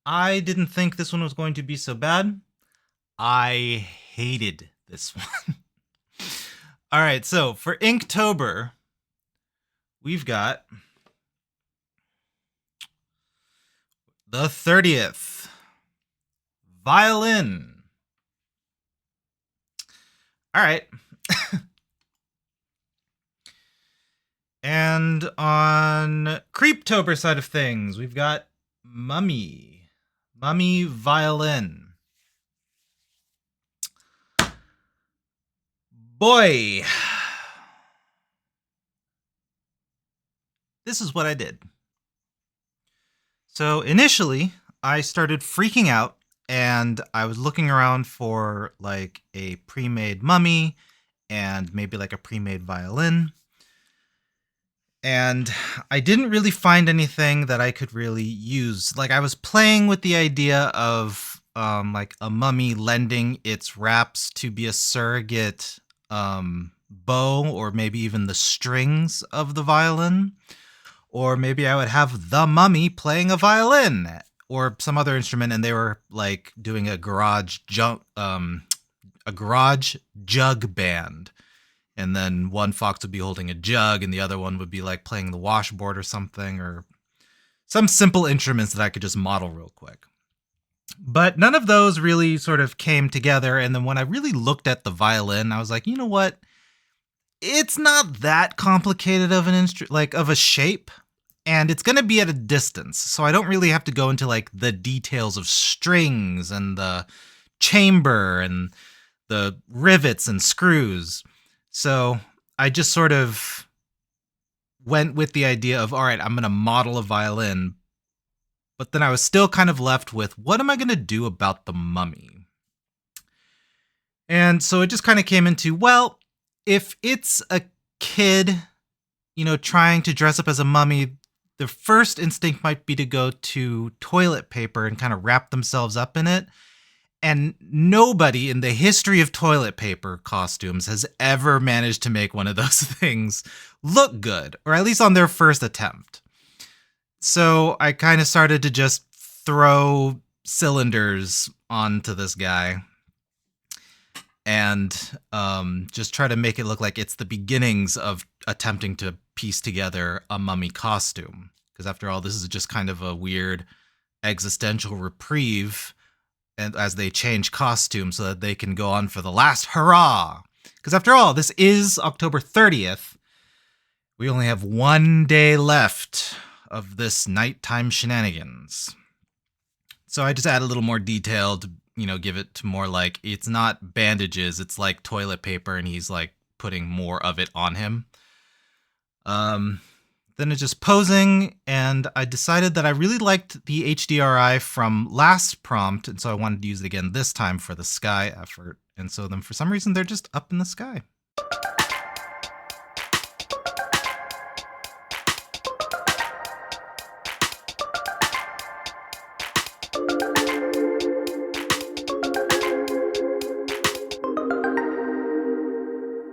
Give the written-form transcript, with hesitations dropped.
I didn't think this one was going to be so bad. I hated this one. All right, so for Inktober, we've got the 30th, violin. All right. And on Creeptober side of things, we've got mummy. Mummy violin. Boy, this is what I did. So initially, I started freaking out and I was looking around for like a pre-made mummy and maybe like a pre-made violin. And I didn't really find anything that I could really use. Like I was playing with the idea of like a mummy lending its wraps to be a surrogate bow or maybe even the strings of the violin. Or maybe I would have the mummy playing a violin or some other instrument, and they were like doing a garage jug band. And then one fox would be holding a jug, and the other one would be like playing the washboard or something, or some simple instruments that I could just model real quick. But none of those really sort of came together. And then when I really looked at the violin, I was like, you know what? It's not that complicated of an like of a shape. And it's going to be at a distance. So I don't really have to go into like the details of strings and the chamber and the rivets and screws. So I just sort of went with the idea of, all right, I'm going to model a violin. But then I was still kind of left with, what am I going to do about the mummy? And so it just kind of came into, well, if it's a kid, trying to dress up as a mummy, the first instinct might be to go to toilet paper and kind of wrap themselves up in it. And nobody in the history of toilet paper costumes has ever managed to make one of those things look good, or at least on their first attempt. So I kind of started to just throw cylinders onto this guy and just try to make it look like it's the beginnings of attempting to piece together a mummy costume. Because after all, this is just kind of a weird existential reprieve, and as they change costumes so that they can go on for the last hurrah. Because after all, this is October 30th. We only have 1 day left of this nighttime shenanigans. So I just add a little more detail to, give it to more like, it's not bandages, it's like toilet paper, and he's like putting more of it on him. Then it's just posing, and I decided that I really liked the HDRI from last prompt, and so I wanted to use it again this time for the sky effort. And so then for some reason, they're just up in the sky.